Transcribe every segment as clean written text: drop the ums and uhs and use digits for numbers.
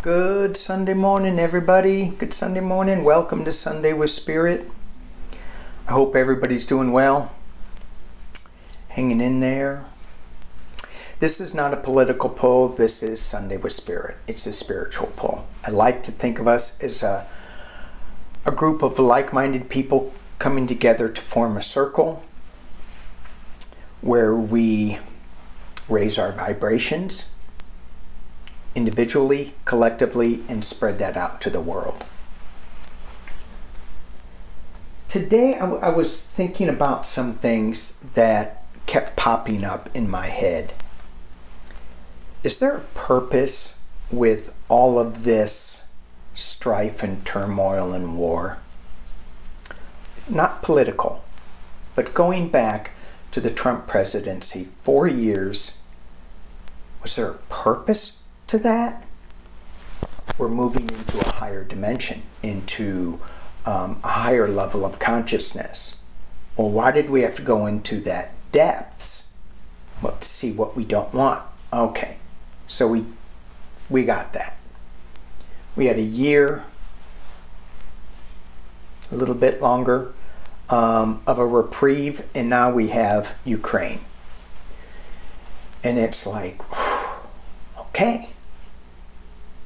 Good Sunday morning, everybody. Good Sunday morning. Welcome to Sunday with Spirit. I hope everybody's doing well, hanging in there. This is not a political poll. This is Sunday with Spirit. It's a spiritual poll. I like to think of us as a group of like-minded people coming together to form a circle where we raise our vibrations individually, collectively, and spread that out to the world. Today I was thinking about some things that kept popping up in my head. Is there a purpose with all of this strife and turmoil and war? It's not political, but going back to the Trump presidency, 4 years, was there a purpose to that? We're moving into a higher dimension, into a higher level of consciousness. Well, why did we have to go into that depths? Well, to see what we don't want. Okay, so we got that. We had a year, a little bit longer, of a reprieve, and now we have Ukraine. And it's like, okay,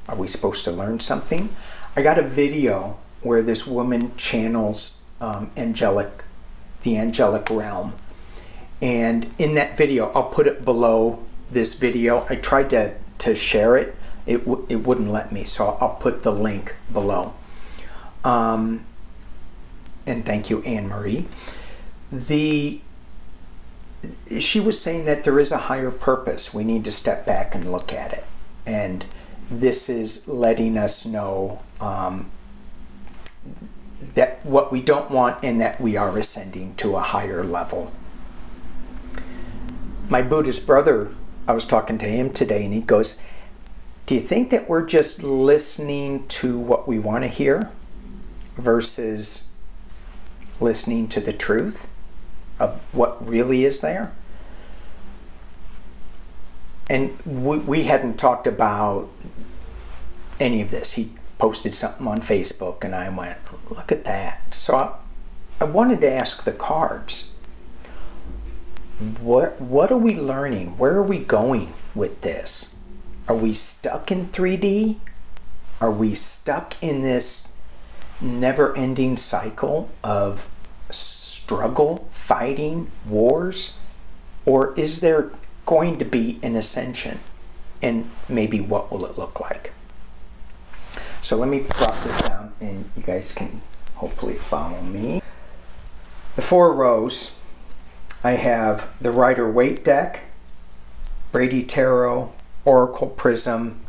are we supposed to learn something? I got a video where this woman channels Angelic, the angelic realm. And in that video, I'll put it below this video. I tried to share it. It wouldn't let me, so I'll put the link below. And thank you, Anne-Marie. She was saying that there is a higher purpose. We need to step back and look at it. And this is letting us know that what we don't want and that we are ascending to a higher level. My Buddhist brother, I was talking to him today, and he goes, do you think that we're just listening to what we want to hear versus listening to the truth of what really is there? And we hadn't talked about any of this. He posted something on Facebook, and I went, look at that. So I wanted to ask the cards, what are we learning? Where are we going with this? Are we stuck in 3D? Are we stuck in this never-ending cycle of struggle, fighting, wars? Or is there going to be an ascension? And maybe what will it look like? So let me drop this down and you guys can hopefully follow me. The 4 rows, I have the Rider-Waite deck, Brady Tarot, Oracle Prism,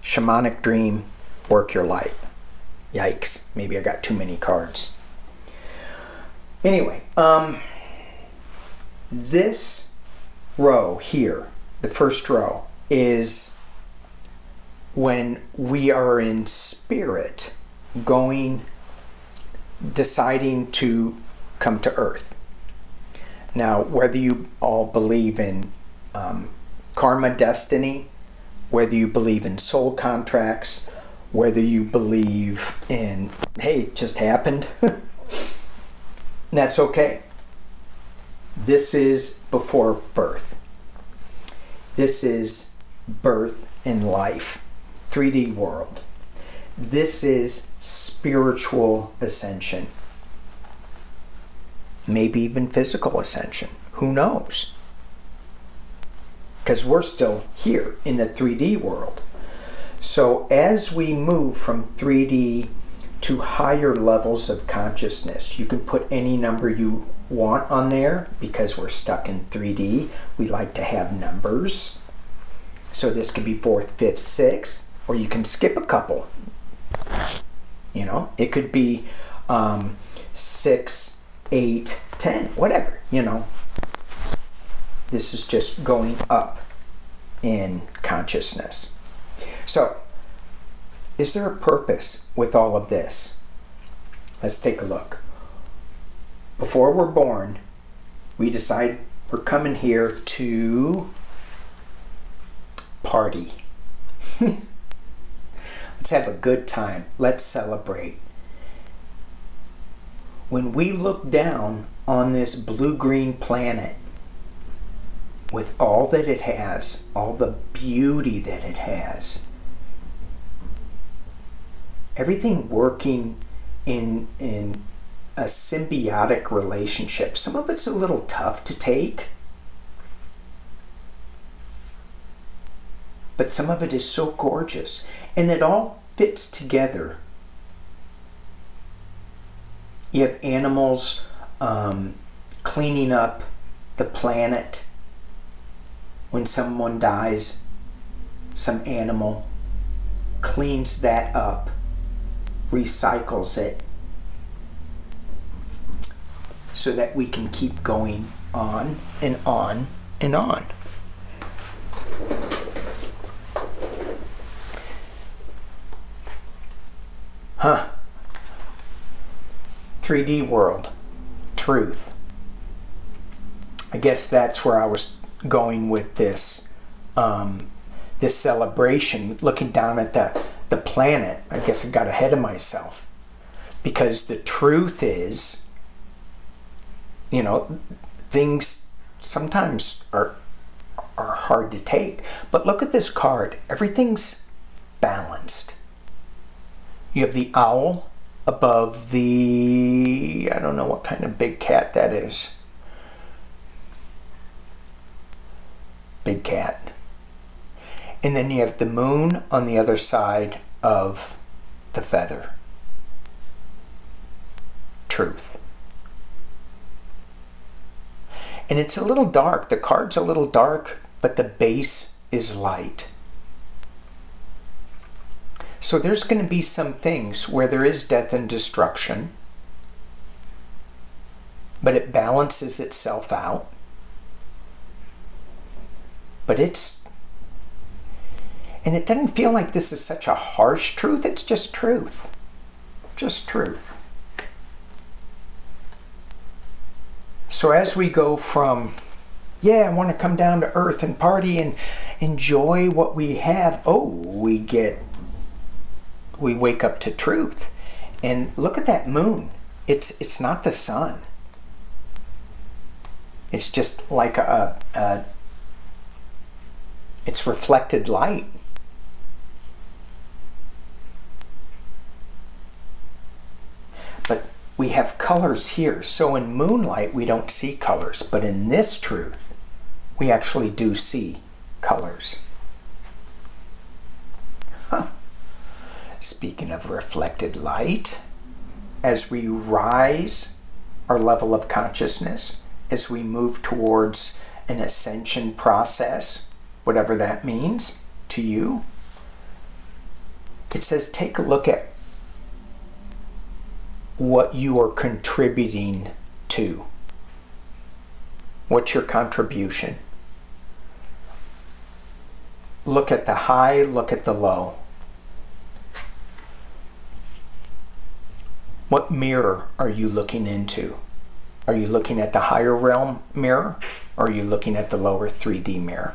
Shamanic Dream, Work Your Light. Yikes, maybe I got too many cards. Anyway, this row here, the first row, is when we are in spirit deciding to come to earth. Now, whether you all believe in karma, destiny, whether you believe in soul contracts, whether you believe in, hey, it just happened, that's okay. This is before birth. This is birth and life, 3D world. This is spiritual ascension. Maybe even physical ascension. Who knows? Because we're still here in the 3D world. So as we move from 3D to higher levels of consciousness, you can put any number you want on there because we're stuck in 3D. We like to have numbers. So this could be 4th, 5th, 6th, or you can skip a couple. You know, it could be 6, 8, 10, whatever, you know. This is just going up in consciousness. So, is there a purpose with all of this? Let's take a look. Before we're born, we decide we're coming here to party. Let's have a good time. Let's celebrate. When we look down on this blue-green planet with all that it has, all the beauty that it has, everything working in a symbiotic relationship. Some of it's a little tough to take, but some of it is so gorgeous, and it all fits together. You have animals cleaning up the planet. When someone dies, some animal cleans that up, recycles it, so that we can keep going on and on and on. Huh. 3D world. Truth. I guess that's where I was going with this this celebration, looking down at the planet. I guess I got ahead of myself, because the truth is, you know, things sometimes are hard to take. But look at this card. Everything's balanced. You have the owl above the, I don't know what kind of big cat that is. Big cat. And then you have the moon on the other side of the feather. Truth. And it's a little dark. The card's a little dark, but the base is light. So there's going to be some things where there is death and destruction, but it balances itself out. But and it doesn't feel like this is such a harsh truth. It's just truth. Just truth. So as we go from, yeah, I want to come down to earth and party and enjoy what we have, we wake up to truth. And look at that moon. It's not the sun. It's just like it's reflected light. But we have colors here. So in moonlight, we don't see colors. But in this truth, we actually do see colors. Huh. Speaking of reflected light, as we rise our level of consciousness, as we move towards an ascension process, whatever that means to you, it says take a look at what you are contributing to. What's your contribution? Look at the high, look at the low. What mirror are you looking into? Are you looking at the higher realm mirror, or are you looking at the lower 3D mirror?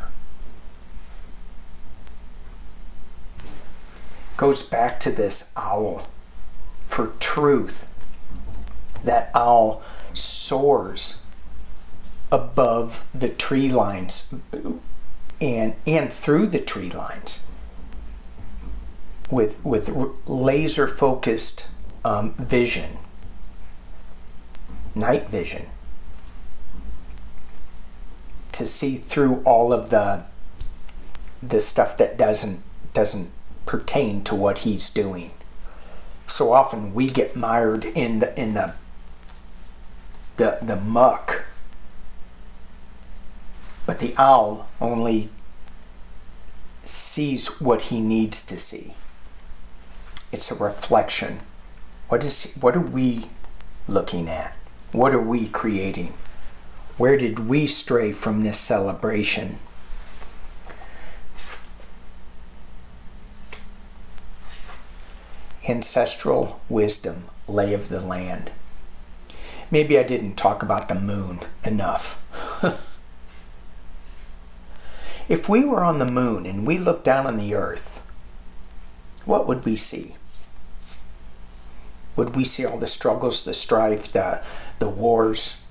Goes back to this owl for truth. That owl soars above the tree lines and through the tree lines with laser focused vision, night vision, to see through all of the stuff that doesn't pertain to what he's doing. So often we get mired in the muck, but the owl only sees what he needs to see. It's a reflection. What are we looking at? What are we creating? Where did we stray from this celebration? Ancestral wisdom, lay of the land. Maybe I didn't talk about the moon enough. If we were on the moon and we looked down on the earth, what would we see? Would we see all the struggles, the strife, the wars,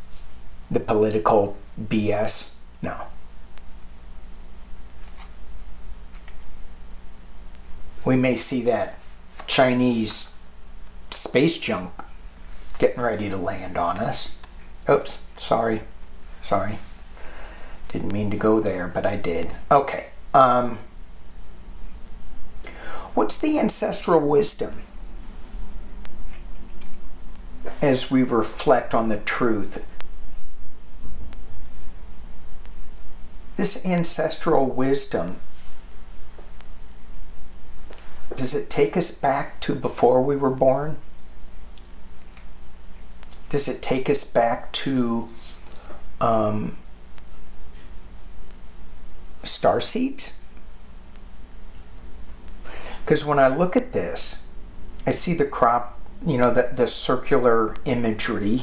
the political BS? No. We may see that Chinese space junk getting ready to land on us. Oops, sorry. Didn't mean to go there, but I did. Okay. What's the ancestral wisdom as we reflect on the truth? This ancestral wisdom, does it take us back to before we were born? Does it take us back to star seeds? Because when I look at this, I see the crop, you know, the circular imagery.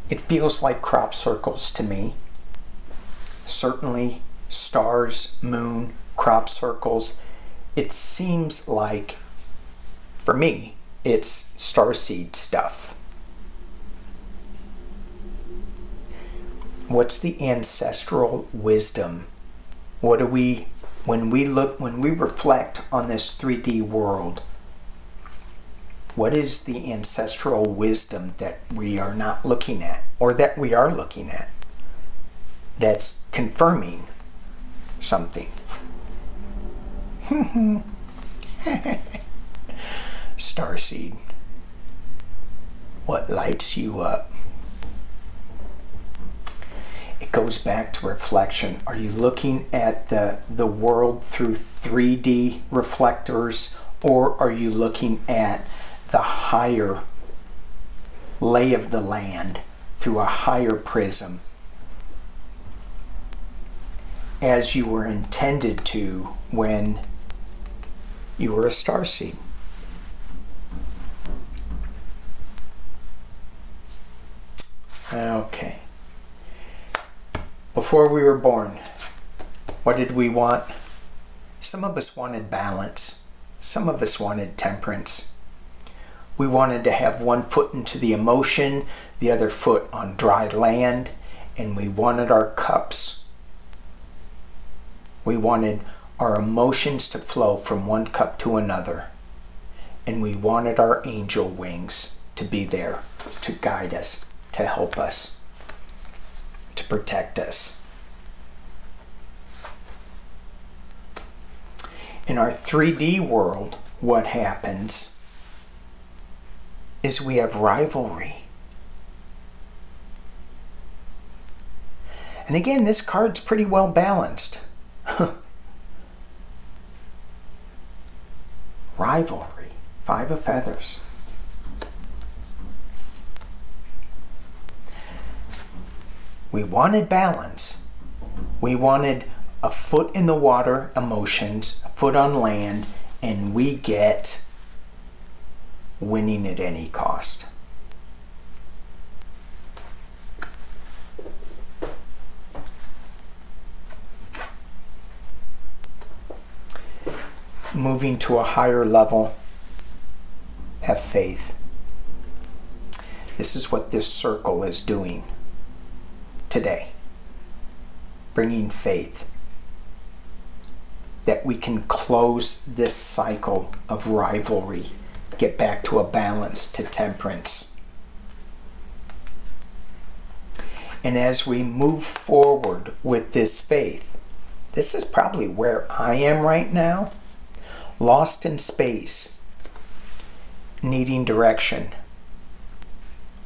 It feels like crop circles to me. Certainly stars, moon, crop circles. It seems like, for me, it's starseed stuff. What's the ancestral wisdom? What do we, when we reflect on this 3D world, what is the ancestral wisdom that we are not looking at, or that we are looking at, that's confirming something? Starseed, what lights you up? It goes back to reflection. Are you looking at the world through 3D reflectors, or are you looking at the higher lay of the land through a higher prism, as you were intended to when you were a starseed? Okay. Before we were born, what did we want? Some of us wanted balance. Some of us wanted temperance. We wanted to have one foot into the emotion, the other foot on dry land, and we wanted our cups. We wanted our emotions to flow from one cup to another. And we wanted our angel wings to be there to guide us, to help us, to protect us. In our 3D world, what happens is we have rivalry. And again, this card's pretty well balanced. Rivalry, 5 of feathers. We wanted balance. We wanted a foot in the water, emotions, a foot on land, and we get winning at any cost. Moving to a higher level, have faith. This is what this circle is doing today. Bringing faith that we can close this cycle of rivalry, get back to a balance, to temperance. And as we move forward with this faith, this is probably where I am right now, lost in space, needing direction.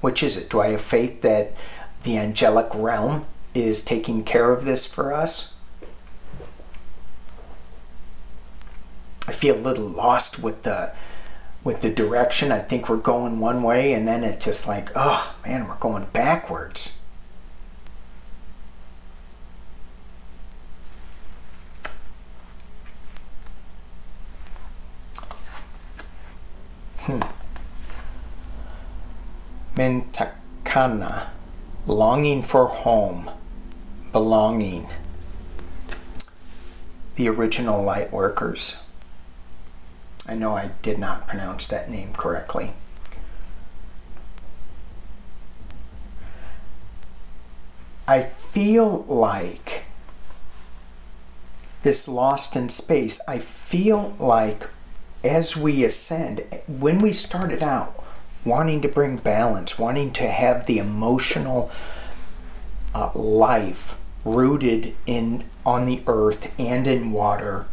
Which is it? Do I have faith that the angelic realm is taking care of this for us? I feel a little lost with the direction. I think we're going one way, and then it's just like, oh man, we're going backwards. Mentakana, longing for home, belonging. The original light workers. I know I did not pronounce that name correctly. I feel like this lost in space, I feel like as we ascend, when we started out wanting to bring balance, wanting to have the emotional life rooted on the earth and in water,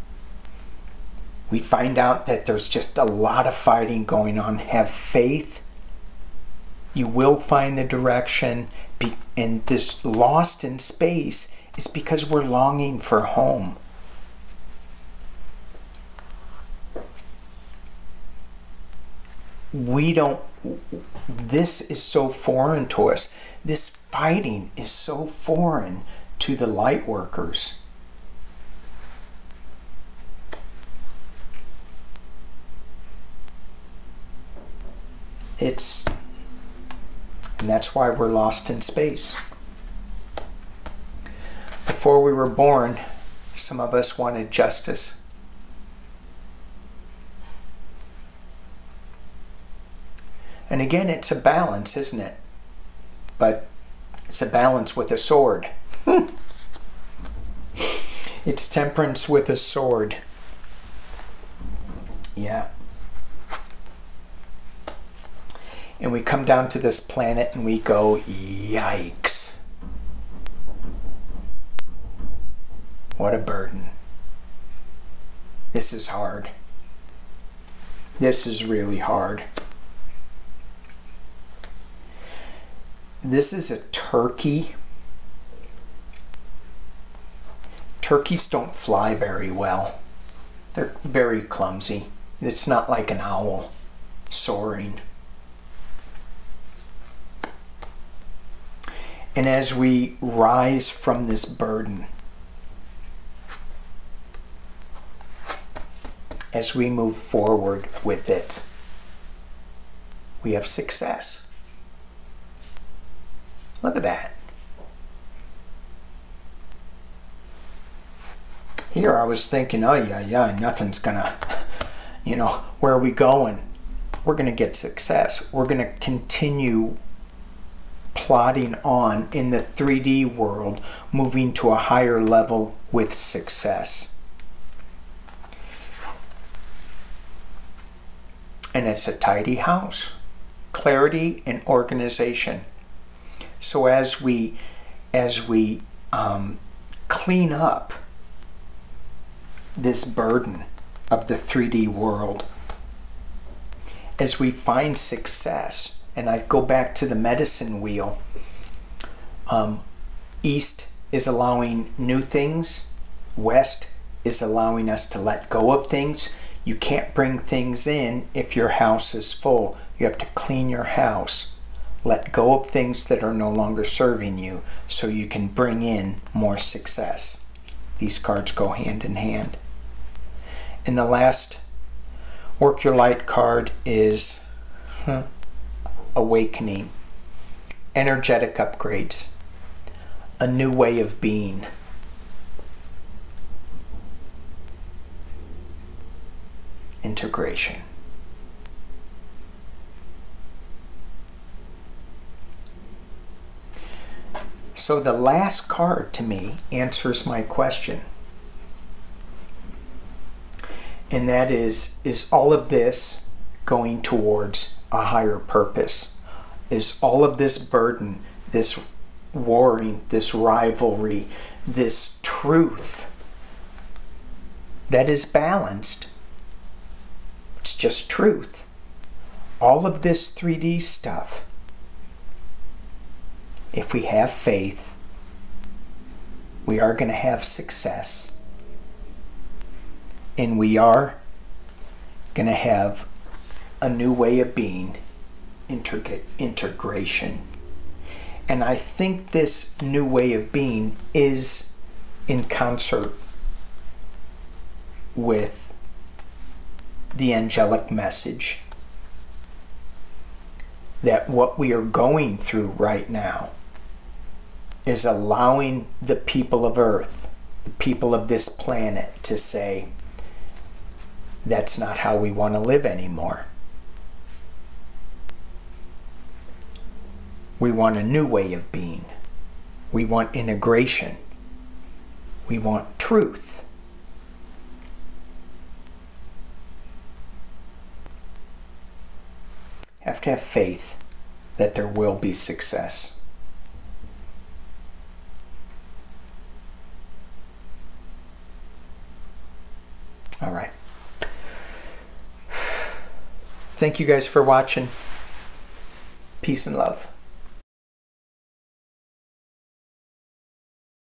we find out that there's just a lot of fighting going on. Have faith. You will find the direction. And this lost in space is because we're longing for home. This is so foreign to us. This fighting is so foreign to the light workers. And that's why we're lost in space. Before we were born, some of us wanted justice. And again, it's a balance, isn't it? But it's a balance with a sword. It's temperance with a sword. Yeah. And we come down to this planet and we go, yikes. What a burden. This is hard. This is really hard. This is a turkey. Turkeys don't fly very well. They're very clumsy. It's not like an owl soaring. And as we rise from this burden, as we move forward with it, we have success. Look at that. Here I was thinking, oh yeah, nothing's gonna, where are we going? We're gonna get success. We're gonna continue plodding on in the 3D world, moving to a higher level with success. And it's a tidy house. Clarity and organization. So as we clean up this burden of the 3D world, as we find success, and I go back to the medicine wheel, East is allowing new things, West is allowing us to let go of things. You can't bring things in if your house is full. You have to clean your house. Let go of things that are no longer serving you so you can bring in more success. These cards go hand in hand. And the last Work Your Light card is Awakening. Energetic upgrades. A new way of being. Integration. So the last card to me answers my question. And that is all of this going towards a higher purpose? Is all of this burden, this warring, this rivalry, this truth that is balanced? It's just truth. All of this 3D stuff, if we have faith, we are going to have success. And we are going to have a new way of being, integration. And I think this new way of being is in concert with the angelic message that what we are going through right now is allowing the people of Earth, the people of this planet, to say, that's not how we want to live anymore. We want a new way of being. We want integration. We want truth. Have to have faith that there will be success. All right. Thank you guys for watching. Peace and love.